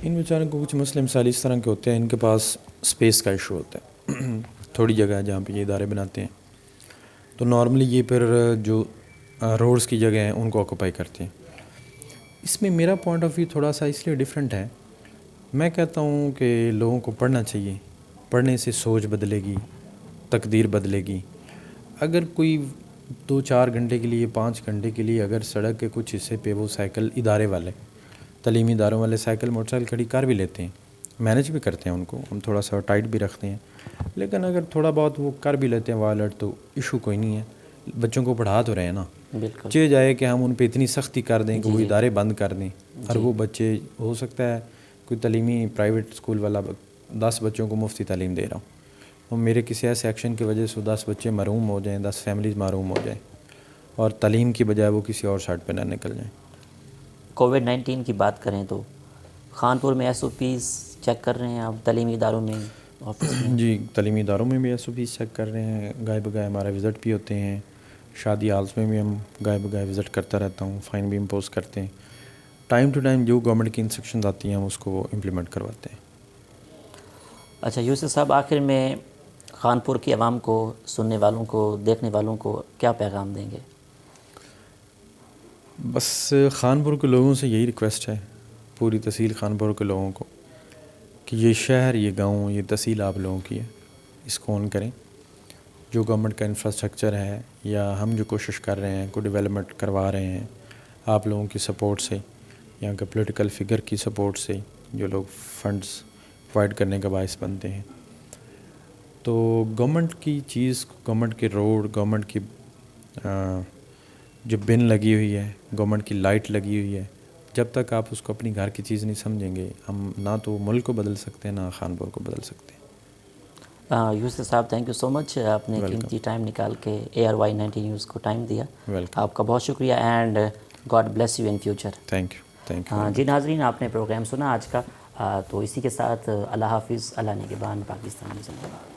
ان بیچاروں کو کچھ مسئلے مثال اس طرح کے ہوتے ہیں، ان کے پاس اسپیس کا ایشو ہوتا ہے. تھوڑی جگہ ہے جہاں پہ یہ ادارے بناتے ہیں، تو نارملی یہ پھر جو روڈز کی جگہ ہیں ان کو آکوپائی کرتے ہیں. اس میں میرا پوائنٹ آف ویو تھوڑا سا اس لیے ڈیفرنٹ ہے. میں کہتا ہوں کہ لوگوں کو پڑھنا چاہیے. پڑھنے سے سوچ بدلے گی، تقدیر بدلے گی. اگر کوئی 2-4 گھنٹے کے لیے، 5 گھنٹے کے لیے اگر سڑک کے کچھ حصے پہ وہ سائیکل ادارے والے، تعلیمی اداروں والے سائیکل موٹر سائیکل کھڑی کر بھی لیتے ہیں، مینیج بھی کرتے ہیں ان کو، ہم تھوڑا سا ٹائٹ بھی رکھتے ہیں، لیکن اگر تھوڑا بہت وہ کر بھی لیتے ہیں وائلٹ تو ایشو کوئی نہیں ہے. بچوں کو پڑھا تو رہے ہیں نا. بالکل. چاہے جائے کہ ہم ان پہ اتنی سختی کر دیں کہ وہ جی. ادارے بند کر دیں، اور وہ بچے، ہو سکتا ہے کوئی تعلیمی پرائیویٹ اسکول والا 10 بچوں کو مفتی تعلیم دے رہا ہوں، اور میرے کسی ایسے ایکشن کی وجہ سے 10 بچے محروم ہو جائیں، 10 فیملیز محروم ہو جائیں، اور تعلیم کی بجائے وہ کسی اور سائڈ پہ نہ نکل جائیں. کووڈ-19 کی بات کریں تو خانپور میں ایس او پیز چیک کر رہے ہیں آپ تعلیمی اداروں میں، آفس میں؟ جی تعلیمی اداروں میں بھی ایس او پیز چیک کر رہے ہیں. گائے بگائے ہمارا وزٹ بھی ہوتے ہیں. شادی ہالس میں بھی ہم گائے بگائے وزٹ کرتا رہتا ہوں. فائن بھی امپوز کرتے ہیں. ٹائم ٹو ٹائم جو گورنمنٹ کی انسٹرکشنز آتی ہیں ہم اس کو امپلیمنٹ کرواتے ہیں. اچھا یوسف صاحب، آخر میں خانپور کی عوام کو، سننے والوں کو، دیکھنے والوں کو کیا پیغام دیں گے؟ بس خانپور کے لوگوں سے یہی ریکویسٹ ہے، پوری تحصیل خانپور کے لوگوں کو، کہ یہ شہر، یہ گاؤں، یہ تحصیل آپ لوگوں کی ہے، اس کو آن کریں. جو گورنمنٹ کا انفراسٹرکچر ہے یا ہم جو کوشش کر رہے ہیں، کو ڈیولپمنٹ کروا رہے ہیں آپ لوگوں کی سپورٹ سے، یہاں کے پولیٹیکل فگر کی سپورٹ سے، جو لوگ فنڈز پرووائڈ کرنے کا باعث بنتے ہیں، تو گورنمنٹ کی چیز، گورنمنٹ کے روڈ، گورنمنٹ کی جو بن لگی ہوئی ہے، گورنمنٹ کی لائٹ لگی ہوئی ہے، جب تک آپ اس کو اپنی گھر کی چیز نہیں سمجھیں گے، ہم نہ تو ملک کو بدل سکتے ہیں، نہ خانپور کو بدل سکتے ہیں۔ یوسف صاحب تھینک یو سو مچ، آپ نے قیمتی ٹائم نکال کے ARY 90 نیوز کو ٹائم دیا، ویلکم، آپ کا بہت شکریہ، and God bless you in future. Thank you, thank you. جی ناظرین، آپ نے پروگرام سنا آج کا، تو اسی کے ساتھ اللہ حافظ، اللہ نگہبان، پاکستان زندہ باد۔